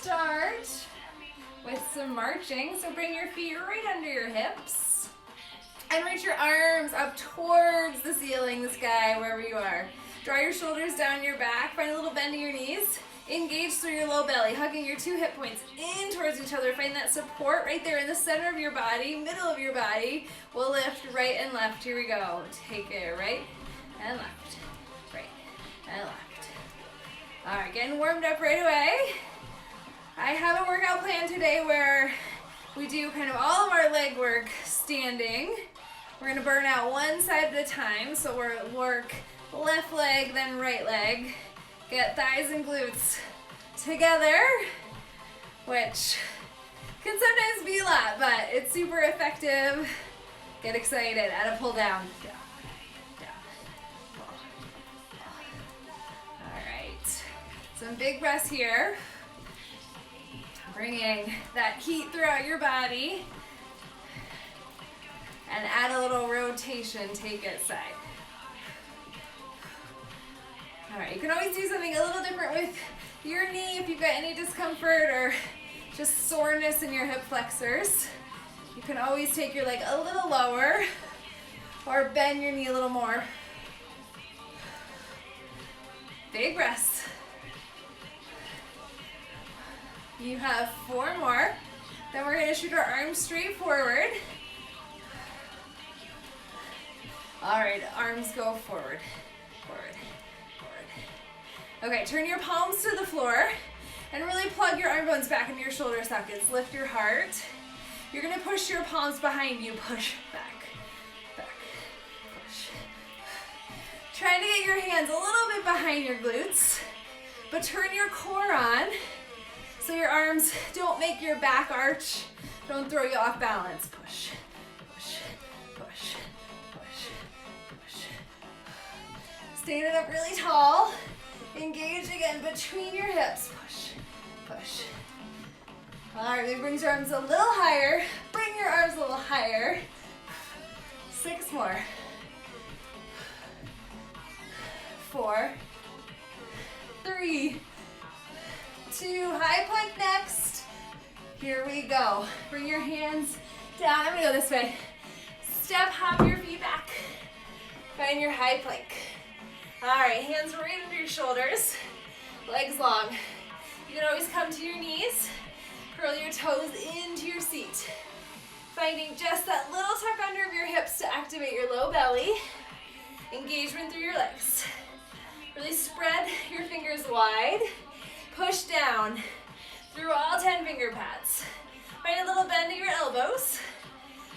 start with some marching. So bring your feet right under your hips and reach your arms up towards the ceiling, the sky, wherever you are. Draw your shoulders down your back. Find a little bend in your knees. Engage through your low belly, hugging your two hip points in towards each other. Find that support right there in the center of your body, middle of your body. We'll lift right and left. Here we go. Take it right and left, right and left. All right, getting warmed up right away. I have a workout plan today where we do kind of all of our leg work standing. We're gonna burn out one side at a time. So we'll work left leg, then right leg. Get thighs and glutes together, which can sometimes be a lot, but it's super effective. Get excited. Add a pull down. Down, down, pull, pull. All right. Some big breaths here. Bringing that heat throughout your body. And add a little rotation. Take it side. All right, you can always do something a little different with your knee if you've got any discomfort or just soreness in your hip flexors. You can always take your leg a little lower or bend your knee a little more. Big breaths. You have 4 more. Then we're gonna shoot our arms straight forward. All right, arms go forward, forward. Okay, turn your palms to the floor and really plug your arm bones back into your shoulder sockets. Lift your heart. You're gonna push your palms behind you. Push back, back, push. Trying to get your hands a little bit behind your glutes, but turn your core on so your arms don't make your back arch, don't throw you off balance. Push, push, push, push, push. Standing up really tall. Engage again between your hips. Push, push. All right, maybe bring your arms a little higher. Bring your arms a little higher. 6 more. 4, 3, 2, high plank next. Here we go. Bring your hands down. I'm gonna go this way. Step, hop your feet back. Find your high plank. All right, hands right under your shoulders, legs long. You can always come to your knees, curl your toes into your seat. Finding just that little tuck under of your hips to activate your low belly. Engagement through your legs. Really spread your fingers wide. Push down through all 10 finger pads. Find a little bend at your elbows.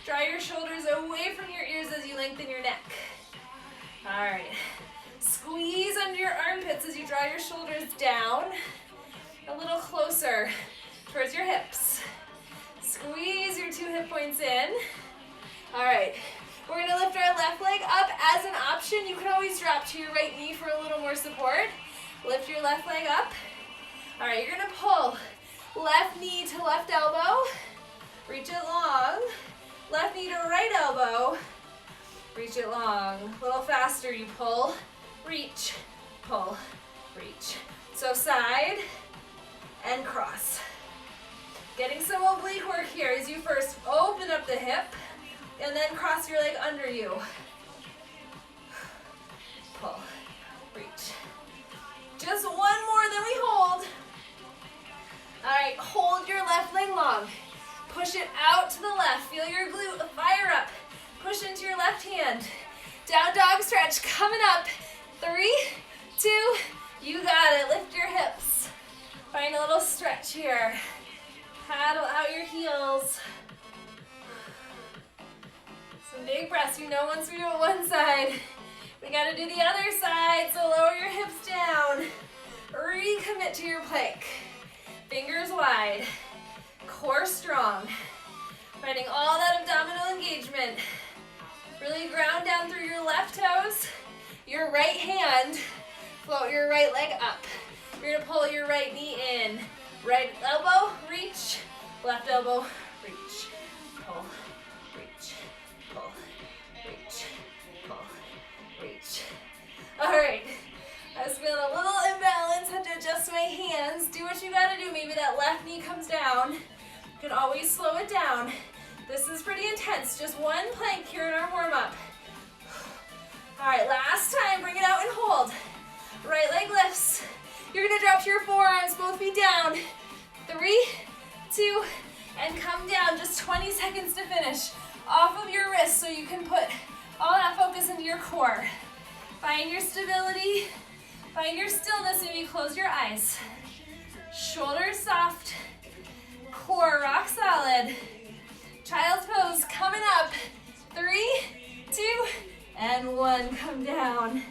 Draw your shoulders away from your ears as you lengthen your neck. All right. Squeeze under your armpits as you draw your shoulders down, a little closer towards your hips. Squeeze your 2 hip points in. All right, we're gonna lift our left leg up as an option. You can always drop to your right knee for a little more support. Lift your left leg up. All right, you're gonna pull left knee to left elbow. Reach it long. Left knee to right elbow. Reach it long. A little faster, you pull. Reach, pull, reach. So side and cross. Getting some oblique work here as you first open up the hip and then cross your leg under you. Pull, reach. Just 1 more, then we hold. All right, hold your left leg long. Push it out to the left. Feel your glute fire up. Push into your left hand. Down dog stretch coming up. 3, 2, you got it. Lift your hips. Find a little stretch here. Paddle out your heels. Some big breaths. You know, once we do it one side, we got to do the other side. So lower your hips down. Recommit to your plank. Fingers wide. Core strong. Finding all that abdominal engagement. Really ground down through your left toes. Your right hand, float your right leg up. You're gonna pull your right knee in. Right elbow, reach. Left elbow, reach. Pull, reach, pull, reach, pull, reach. All right, I was feeling a little imbalance, had to adjust my hands. Do what you gotta do. Maybe that left knee comes down. You can always slow it down. This is pretty intense. Just one plank here in our warm-up. All right, last time, bring it out and hold. Right leg lifts. You're gonna drop to your forearms, both feet down. 3, 2, and come down. Just 20 seconds to finish. Off of your wrists so you can put all that focus into your core. Find your stability, find your stillness, maybe close your eyes. Shoulders soft, core rock solid. Child's pose coming up. 3, 2, and 1. Come down.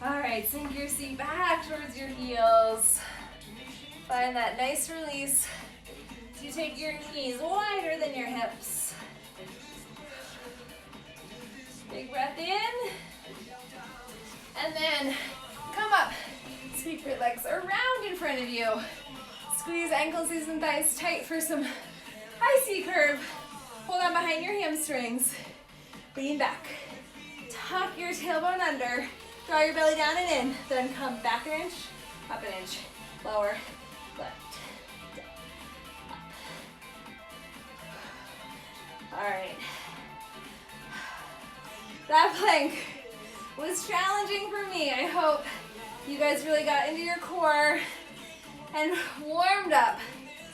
All right, sink your seat back towards your heels. Find that nice release. So you take your knees wider than your hips. Big breath in. And then come up. Sweep your legs around in front of you. Squeeze ankles, knees, and thighs tight for some high C curve. Hold on behind your hamstrings. Lean back. Tuck your tailbone under. Draw your belly down and in. Then come back an inch, up an inch. Lower, left, down, up. All right. That plank was challenging for me. I hope you guys really got into your core and warmed up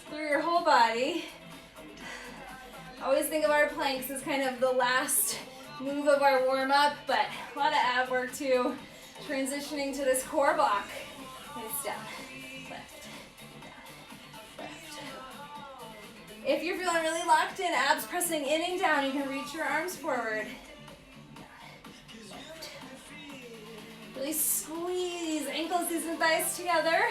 through your whole body. I always think of our planks as kind of the last move of our warm-up, but a lot of ab work too. Transitioning to this core block. It's down, left, down, left. If you're feeling really locked in, abs pressing in and down, you can reach your arms forward. Really squeeze ankles, knees, and thighs together.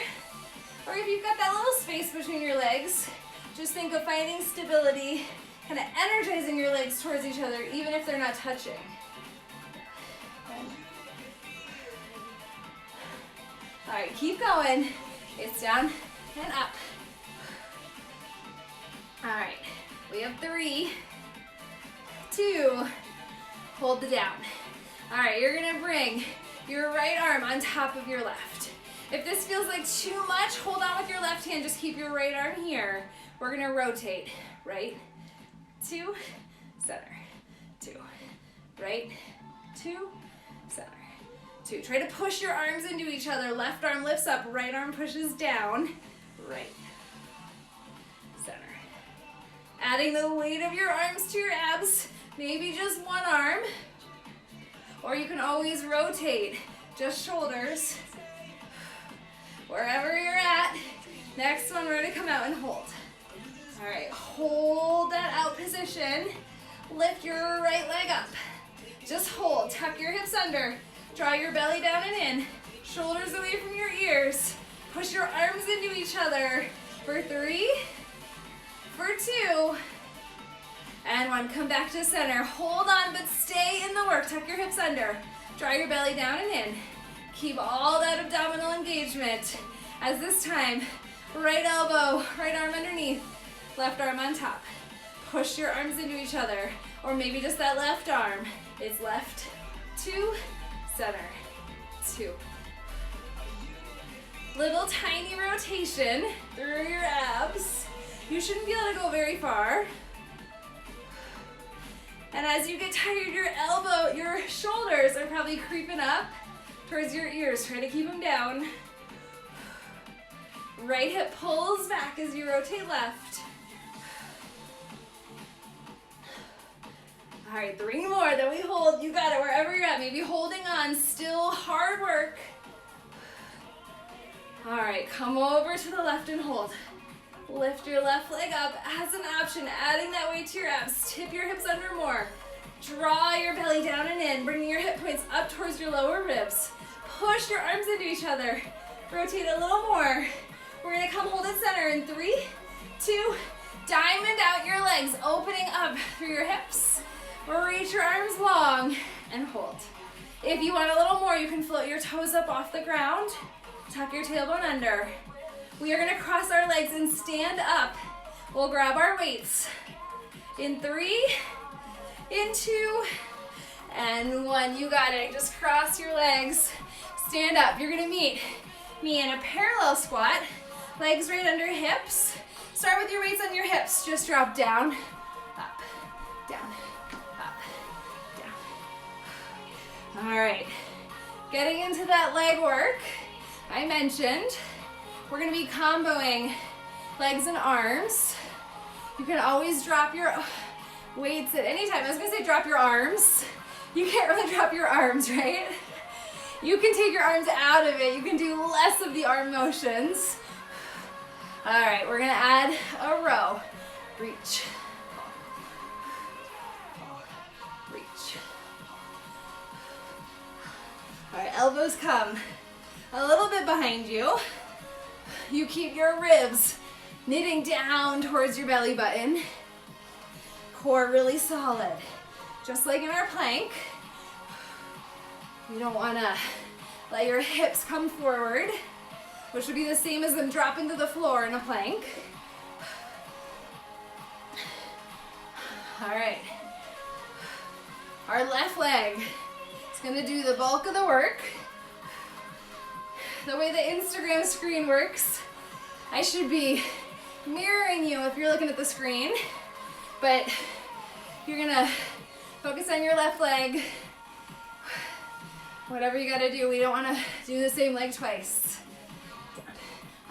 Or if you've got that little space between your legs, just think of finding stability, kind of energizing your legs towards each other, even if they're not touching. All right, keep going. It's down and up. All right, we have 3, 2, hold the down. All right, you're gonna bring your right arm on top of your left. If this feels like too much, hold on with your left hand. Just keep your right arm here. We're gonna rotate. Right, 2, center, 2. Right, 2, center, 2. Try to push your arms into each other. Left arm lifts up, right arm pushes down. Right, center. Adding the weight of your arms to your abs. Maybe just one arm. Or you can always rotate, just shoulders. Wherever you're at. Next one, we're gonna come out and hold. All right, hold that out position. Lift your right leg up. Just hold, tuck your hips under. Draw your belly down and in. Shoulders away from your ears. Push your arms into each other. For 3, for 2, and 1. Come back to center. Hold on, but stay in the work. Tuck your hips under. Draw your belly down and in. Keep all that abdominal engagement. As this time, right elbow, right arm underneath, left arm on top. Push your arms into each other, or maybe just that left arm. It's left, 2, center, 2. Little tiny rotation through your abs. You shouldn't be able to go very far. And as you get tired, your shoulders are probably creeping up towards your ears. Try to keep them down. Right hip pulls back as you rotate left. All right, 3 more, then we hold. You got it, wherever you're at. Maybe holding on, still hard work. All right, come over to the left and hold. Lift your left leg up as an option, adding that weight to your abs. Tip your hips under more. Draw your belly down and in, bringing your hip points up towards your lower ribs. Push your arms into each other. Rotate a little more. We're gonna come hold at center in 3, 2, diamond out your legs, opening up through your hips. Reach your arms long and hold. If you want a little more, you can float your toes up off the ground. Tuck your tailbone under. We are gonna cross our legs and stand up. We'll grab our weights. In 3, in 2, and 1. You got it. Just cross your legs. Stand up. You're gonna meet me in a parallel squat, legs right under hips. Start with your weights on your hips. Just drop down, up, down, up, down. All right, getting into that leg work I mentioned. We're gonna be comboing legs and arms. You can always drop your weights at any time. I was gonna say drop your arms. You can't really drop your arms, right? You can take your arms out of it. You can do less of the arm motions. All right, we're gonna add a row. Reach, reach. All right, elbows come a little bit behind you. You keep your ribs knitting down towards your belly button. Core really solid. Just like in our plank, you don't wanna let your hips come forward, which would be the same as them dropping to the floor in a plank. All right. Our left leg is gonna do the bulk of the work. The way the Instagram screen works, I should be mirroring you if you're looking at the screen, but you're gonna focus on your left leg. Whatever you gotta do, we don't wanna do the same leg twice.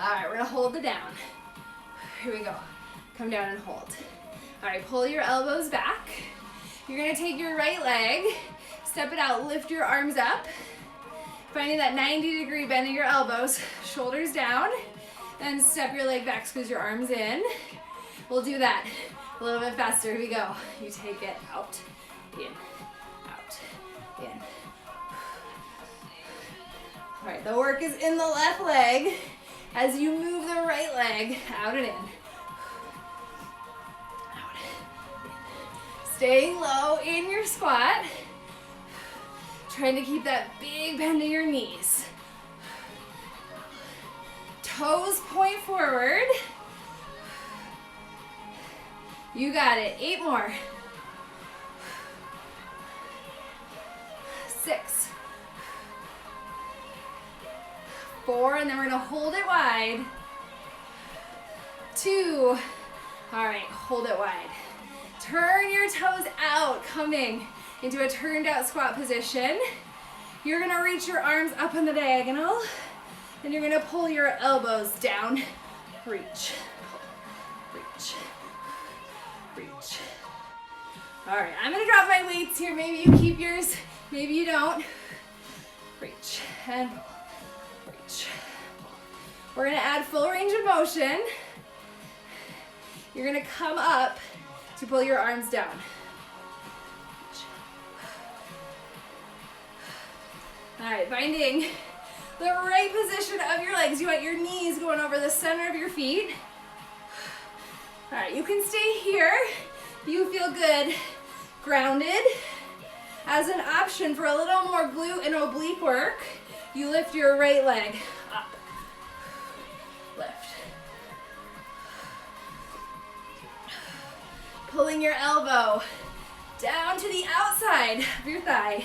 All right, we're gonna hold it down. Here we go. Come down and hold. All right, pull your elbows back. You're gonna take your right leg, step it out, lift your arms up, finding that 90-degree bend in your elbows, shoulders down, and step your leg back, squeeze your arms in. We'll do that a little bit faster. Here we go. You take it out, in, out, in. All right, the work is in the left leg as you move the right leg out and in. Out, in. Staying low in your squat. Trying to keep that big bend in your knees. Toes point forward. You got it. 8 more. 6. 4, and then we're gonna hold it wide. 2. All right, hold it wide. Turn your toes out, coming into a turned out squat position. You're gonna reach your arms up on the diagonal, and you're gonna pull your elbows down. Reach, reach, reach. All right, I'm gonna drop my weights here. Maybe you keep yours, maybe you don't. Reach and reach. We're gonna add full range of motion. You're gonna come up to pull your arms down. All right, finding the right position of your legs. You want your knees going over the center of your feet. All right, you can stay here. You feel good, grounded. As an option for a little more glute and oblique work, you lift your right leg up. Lift. Pulling your elbow down to the outside of your thigh.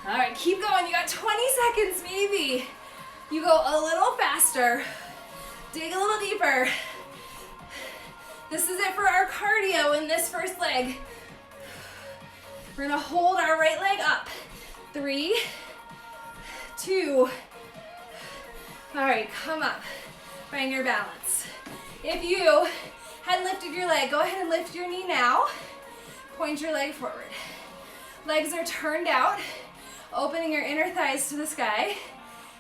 All right, keep going. You got 20 seconds, maybe. You go a little faster. Dig a little deeper. This is it for our cardio in this first leg. We're gonna hold our right leg up. 3, 2. All right, come up. Find your balance. If you hadn't lifted your leg, go ahead and lift your knee now. Point your leg forward. Legs are turned out. Opening your inner thighs to the sky.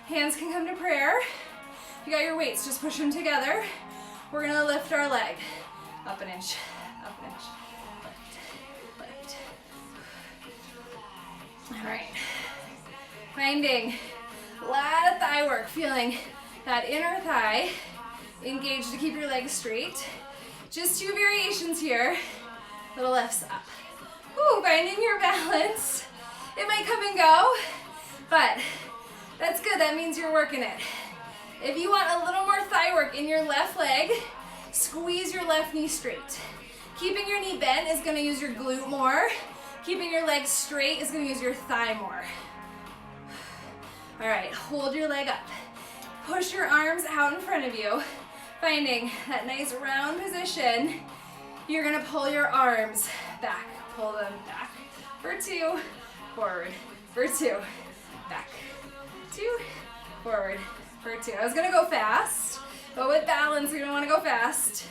Hands can come to prayer. You got your weights, just push them together. We're gonna lift our leg. Up an inch, up an inch. Lift, lift. All right. Finding a lot of thigh work, feeling that inner thigh engaged to keep your legs straight. Just 2 variations here. Little lifts up. Ooh, finding your balance. It might come and go, but that's good. That means you're working it. If you want a little more thigh work in your left leg, squeeze your left knee straight. Keeping your knee bent is gonna use your glute more Keeping your legs straight is gonna use your thigh more. All right, hold your leg up. Push your arms out in front of you, finding that nice round position. You're gonna pull your arms back, pull them back for 2, forward for 2, back, 2, forward for 2. I was gonna go fast, but with balance, you're gonna wanna go fast.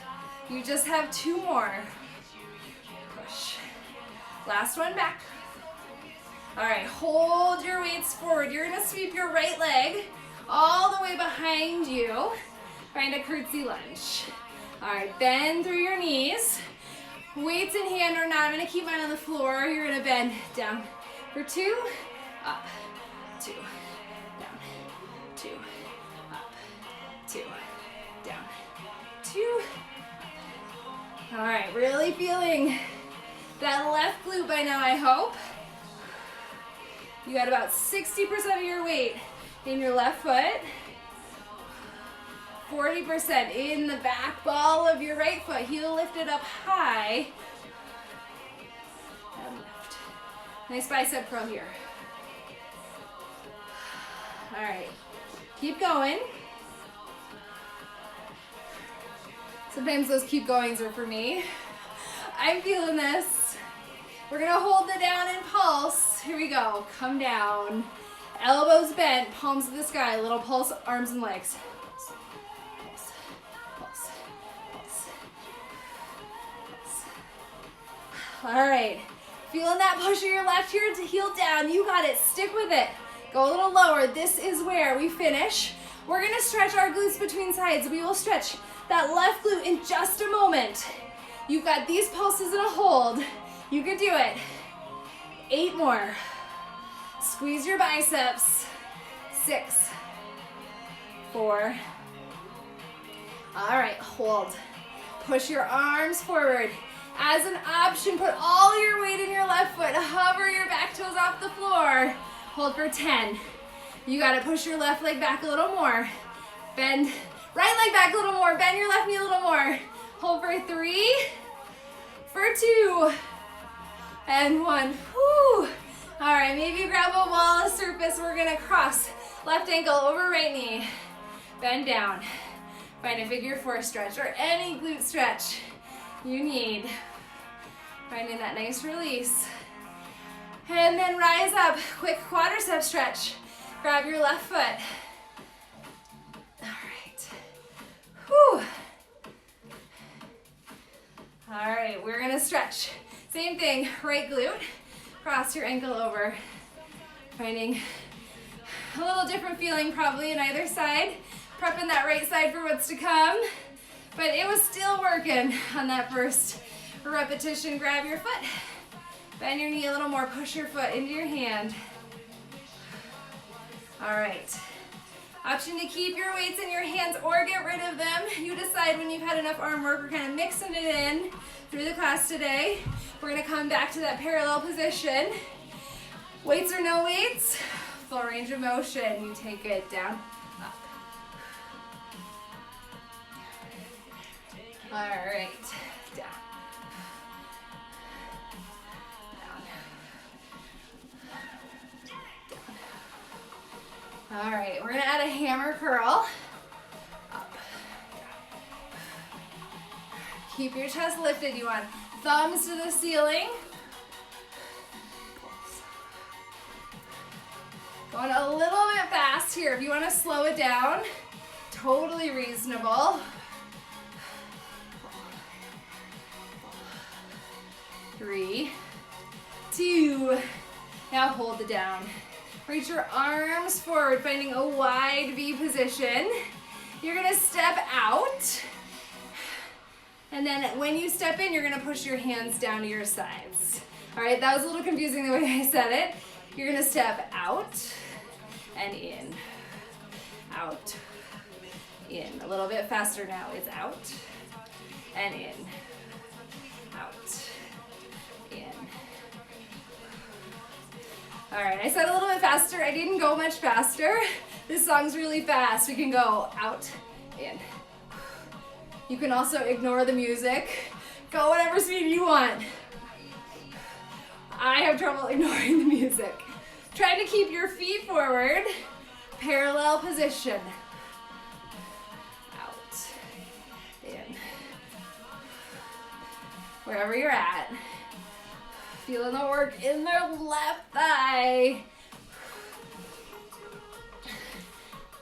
You just have 2 more. Push. Last one, back. All right, hold your weights forward. You're gonna sweep your right leg all the way behind you. Find a curtsy lunge. All right, bend through your knees. Weights in hand or not, I'm gonna keep mine on the floor. You're gonna bend down for 2, up, 2, down, 2, up, 2, down, 2. All right, really feeling that left glute by now, I hope. You got about 60% of your weight in your left foot, 40% in the back ball of your right foot. Heel lifted up high. And left. Nice bicep curl here. All right, keep going. Sometimes those keep goings are for me. I'm feeling this. We're gonna hold the down and pulse. Here we go, come down. Elbows bent, palms to the sky, little pulse, arms and legs. Pulse, pulse, pulse, pulse. All right, feeling that push of your left heel down, you got it, stick with it. Go a little lower, this is where we finish. We're gonna stretch our glutes between sides. We will stretch that left glute in just a moment. You've got these pulses in a hold. You can do it. 8 more. Squeeze your biceps. 6, 4. All right, hold. Push your arms forward. As an option, put all your weight in your left foot. Hover your back toes off the floor. Hold for 10. You gotta push your left leg back a little more. Bend, right leg back a little more. Bend your left knee a little more. Hold for 3, for 2, and 1. Whew. All right, maybe grab a wall, a surface. We're gonna cross left ankle over right knee. Bend down. Find a figure 4 stretch or any glute stretch you need. Finding that nice release. And then rise up, quick quadricep stretch. Grab your left foot. All right. Whew. All right, we're gonna stretch. Same thing, right glute. Cross your ankle over. Finding a little different feeling probably on either side. Prepping that right side for what's to come. But it was still working on that first repetition. Grab your foot. Bend your knee a little more. Push your foot into your hand. All right. Option to keep your weights in your hands or get rid of them. You decide when you've had enough arm work. We're kind of mixing it in through the class today. We're gonna come back to that parallel position. Weights or no weights, full range of motion. You take it down, up. All right, down. All right, we're gonna add a hammer curl. Up. Keep your chest lifted. You want thumbs to the ceiling. Going a little bit fast here. If you want to slow it down, totally reasonable. 3, 2. Now hold it down. Reach your arms forward, finding a wide V position. You're gonna step out. And then when you step in, you're gonna push your hands down to your sides. All right, that was a little confusing the way I said it. You're gonna step out and in, out, in. A little bit faster now. It's out and in, out, in. All right, I said a little bit faster. I didn't go much faster. This song's really fast. We can go out, in. You can also ignore the music. Go whatever speed you want. I have trouble ignoring the music. Try to keep your feet forward, parallel position. Out, in. Wherever you're at. Feeling the work in the left thigh.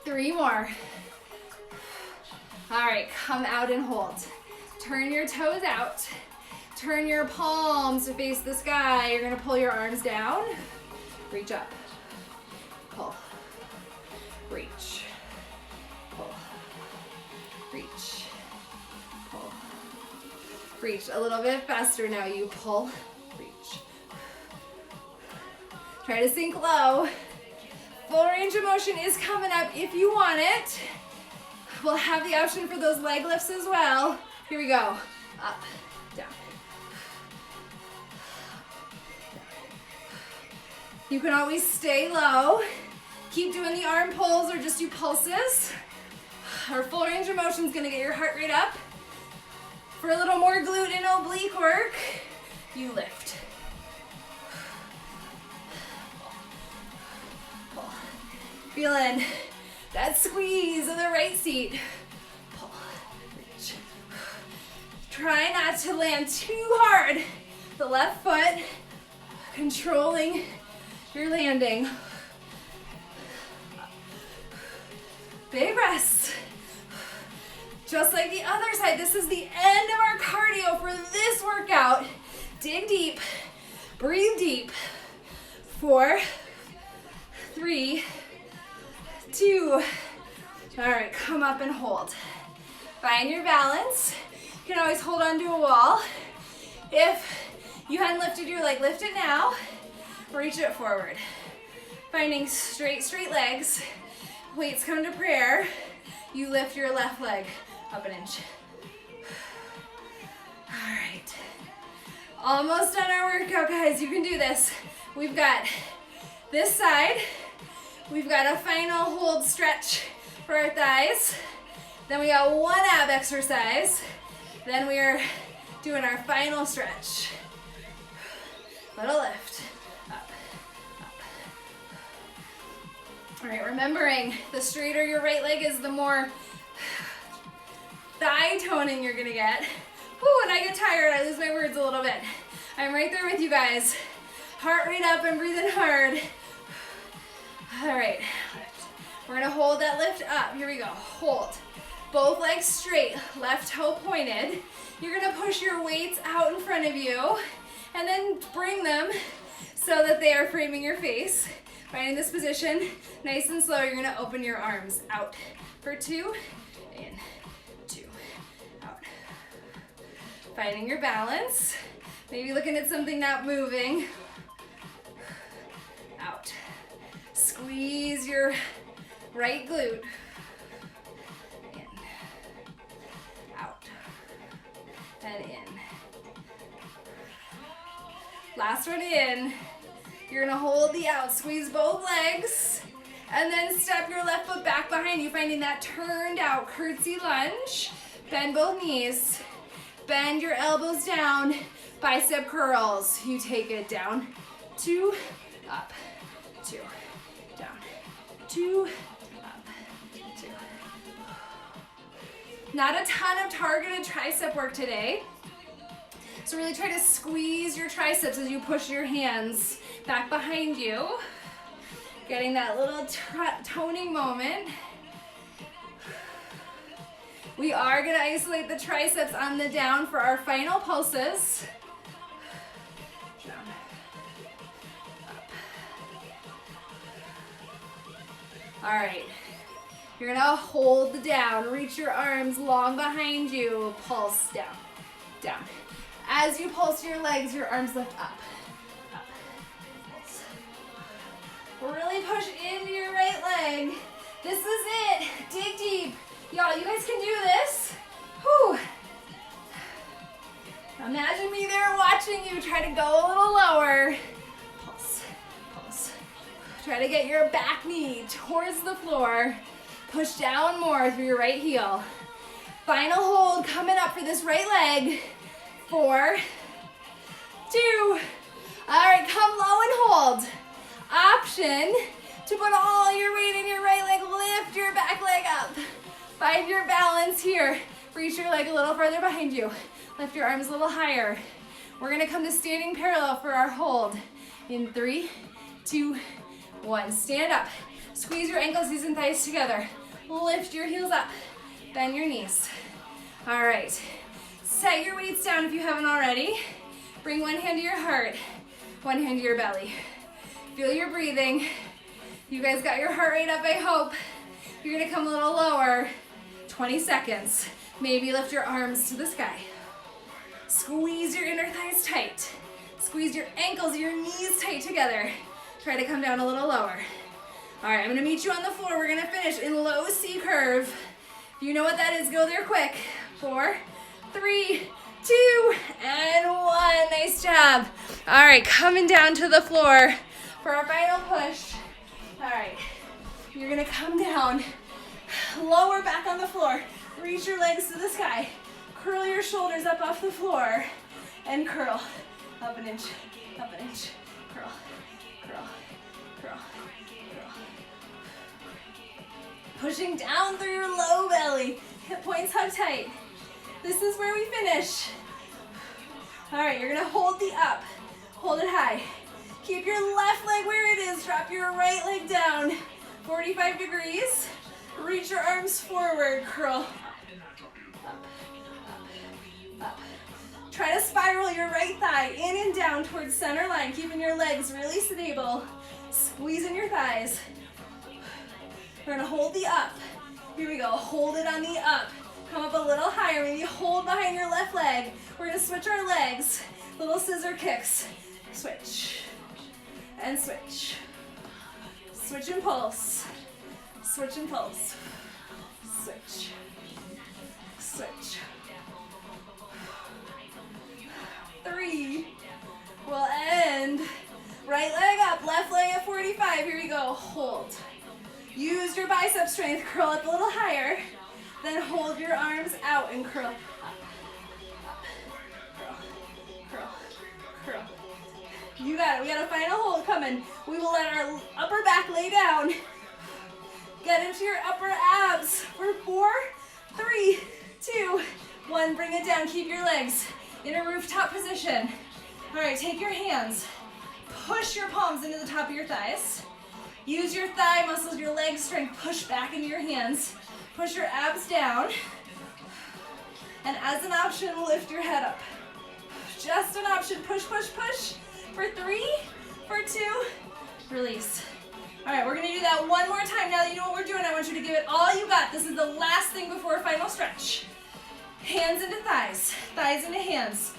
3 more. All right, come out and hold. Turn your toes out. Turn your palms to face the sky. You're gonna pull your arms down. Reach up. Pull. Reach. Pull. Reach. Pull. Reach. A little bit faster now. You pull. Reach. Try to sink low. Full range of motion is coming up if you want it. We'll have the option for those leg lifts as well. Here we go. Up, down. You can always stay low. Keep doing the arm pulls or just do pulses. Our full range of motion is gonna get your heart rate up. For a little more glute and oblique work, you lift. Pull. Feeling that squeeze of the right seat. Pull, reach. Try not to land too hard. The left foot controlling your landing. Big rest. Just like the other side, this is the end of our cardio for this workout. Dig deep, breathe deep. 4, 3, 2. All right, come up and hold. Find your balance. You can always hold onto a wall. If you hadn't lifted your leg, lift it now. Reach it forward. Finding straight legs. Weights come to prayer. You lift your left leg up an inch. All right. Almost done our workout, guys. You can do this. We've got this side. We've got a final hold stretch for our thighs. Then we got one ab exercise. Then we are doing our final stretch. Little lift. Up, up. All right, remembering the straighter your right leg is, the more thigh toning you're gonna get. Whew, when I get tired, I lose my words a little bit. I'm right there with you guys. Heart rate up and breathing hard. All right, lift. We're gonna hold that lift up. Here we go, hold. Both legs straight, left toe pointed. You're gonna push your weights out in front of you and then bring them so that they are framing your face. Finding this position, nice and slow, you're gonna open your arms out for 2, in, 2, out. Finding your balance. Maybe looking at something not moving. Out. Squeeze your right glute. In. Out. And in. Last one in. You're gonna hold the out, squeeze both legs, and then step your left foot back behind you, finding that turned out curtsy lunge. Bend both knees. Bend your elbows down. Bicep curls. You take it down, 2, up, 2, down, 2, up, 2. Not a ton of targeted tricep work today. So really try to squeeze your triceps as you push your hands back behind you. Getting that little toning moment. We are gonna isolate the triceps on the down for our final pulses. Down, up. All right, you're gonna hold the down, reach your arms long behind you, pulse down, down. As you pulse your legs, your arms lift up, up, pulse. Really push into your right leg. This is it, dig deep. Y'all, you guys can do this. Whew. Imagine me there watching you. Try to go a little lower. Pulse, pulse. Try to get your back knee towards the floor. Push down more through your right heel. Final hold coming up for this right leg. 4, 2, All right, come low and hold. Option to put all your weight in your right leg, lift your back leg up. Find your balance here. Reach your leg a little further behind you. Lift your arms a little higher. We're gonna come to standing parallel for our hold. In 3, 2, 1. Stand up. Squeeze your ankles, knees, and thighs together. Lift your heels up. Bend your knees. All right. Set your weights down if you haven't already. Bring one hand to your heart, one hand to your belly. Feel your breathing. You guys got your heart rate up, I hope. You're gonna come a little lower. 20 seconds. Maybe lift your arms to the sky. Squeeze your inner thighs tight. Squeeze your ankles, your knees tight together. Try to come down a little lower. All right, I'm gonna meet you on the floor. We're gonna finish in low C curve. If you know what that is, go there quick. 4, 3, 2, and 1. Nice job. All right, coming down to the floor for our final push. All right, you're gonna come down, lower back on the floor. Reach your legs to the sky. Curl your shoulders up off the floor and curl. Up an inch, curl, curl, curl, curl. Pushing down through your low belly. Hip points hug tight. This is where we finish. All right, you're gonna hold the up. Hold it high. Keep your left leg where it is. Drop your right leg down. 45 degrees. Reach your arms forward. Curl. Up. Try to spiral your right thigh in and down towards center line, keeping your legs really stable. Squeezing your thighs. We're gonna hold the up. Here we go, hold it on the up. Come up a little higher, maybe hold behind your left leg. We're gonna switch our legs. Little scissor kicks. Switch, and switch. Switch and pulse. Switch and pulse. Switch, switch. 3, we'll end. Right leg up, left leg at 45. Here we go, hold. Use your bicep strength, curl up a little higher. Then hold your arms out and curl up, up, curl, curl, curl. You got it, we got a final hold coming. We will let our upper back lay down. Get into your upper abs for 4, 3, 2, 1. Bring it down, keep your legs in a rooftop position. All right, take your hands. Push your palms into the top of your thighs. Use your thigh muscles, your leg strength. Push back into your hands. Push your abs down. And as an option, lift your head up. Just an option. Push, push, push. For 3, for 2, release. All right, we're gonna do that one more time. Now that you know what we're doing, I want you to give it all you got. This is the last thing before a final stretch. Hands into thighs, thighs into hands.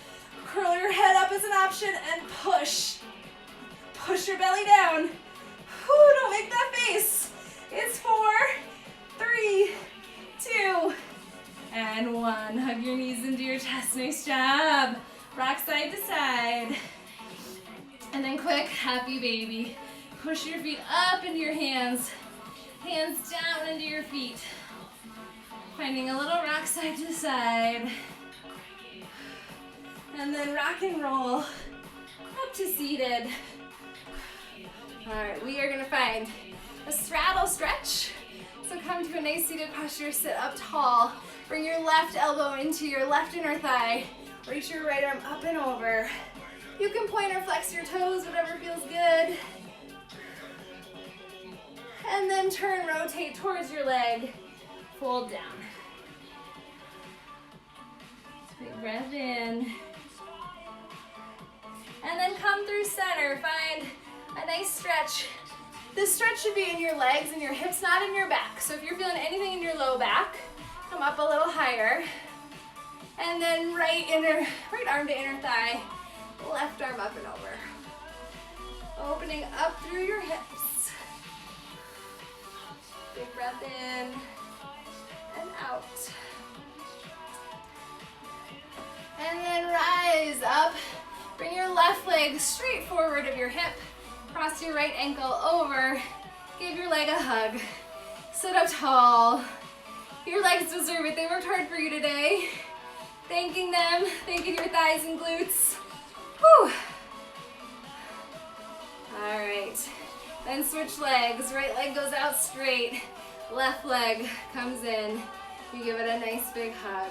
Curl your head up as an option and push. Push your belly down. Whew, don't make that face. It's 4, 3, 2, and 1. Hug your knees into your chest. Nice job. Rock side to side. And then quick, happy baby. Push your feet up into your hands. Hands down into your feet. Finding a little rock side to side. And then rock and roll up to seated. All right, we are gonna find a straddle stretch. So come to a nice seated posture, sit up tall. Bring your left elbow into your left inner thigh. Reach your right arm up and over. You can point or flex your toes, whatever feels good. And then turn, rotate towards your leg. Fold down. Big breath in. And then come through center. Find a nice stretch. This stretch should be in your legs and your hips, not in your back. So if you're feeling anything in your low back, come up a little higher. And then right arm to inner thigh, left arm up and over. Opening up through your hips. Big breath in and out. And then rise up. Bring your left leg straight forward of your hip. Cross your right ankle over. Give your leg a hug. Sit up tall. Your legs deserve it. They worked hard for you today. Thanking them. Thanking your thighs and glutes. Whew. All right, then switch legs. Right leg goes out straight, left leg comes in. You give it a nice big hug.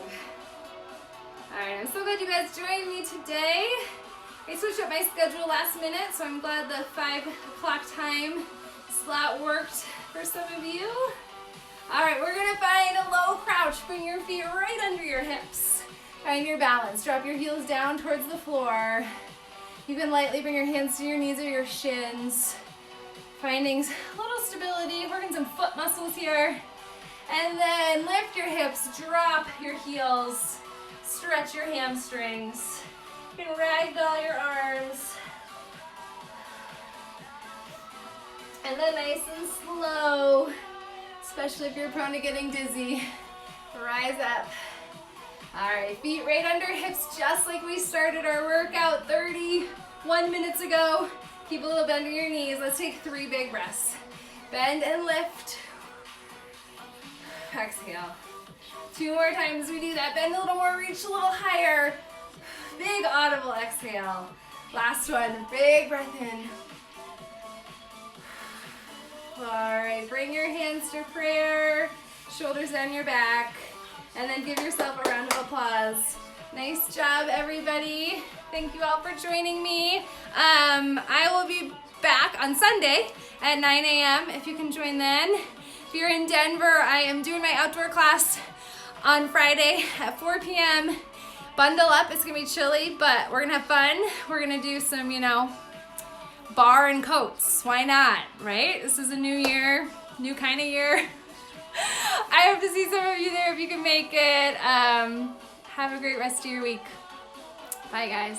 All right, I'm so glad you guys joined me today. I switched up my schedule last minute, so I'm glad the 5 o'clock time slot worked for some of you. All right, we're gonna find a low crouch. Bring your feet right under your hips. Find your balance. Drop your heels down towards the floor. You can lightly bring your hands to your knees or your shins. Finding a little stability, working some foot muscles here. And then lift your hips, drop your heels, stretch your hamstrings. You can ragdoll your arms. And then nice and slow, especially if you're prone to getting dizzy, rise up. All right, feet right under hips, just like we started our workout 31 minutes ago. Keep a little bend in your knees. Let's take 3 big breaths. Bend and lift. Exhale. 2 more times we do that. Bend a little more, reach a little higher. Big audible exhale. Last one, big breath in. All right, bring your hands to prayer, shoulders on your back, and then give yourself a round of applause. Nice job, everybody. Thank you all for joining me. I will be back on Sunday at 9 a.m. if you can join then. If you're in Denver, I am doing my outdoor class on Friday at 4 p.m. Bundle up, it's gonna be chilly, but we're gonna have fun. We're gonna do some, bar and coats. Why not, right? This is a new year, new kind of year. I hope to see some of you there if you can make it. Have a great rest of your week. Bye, guys.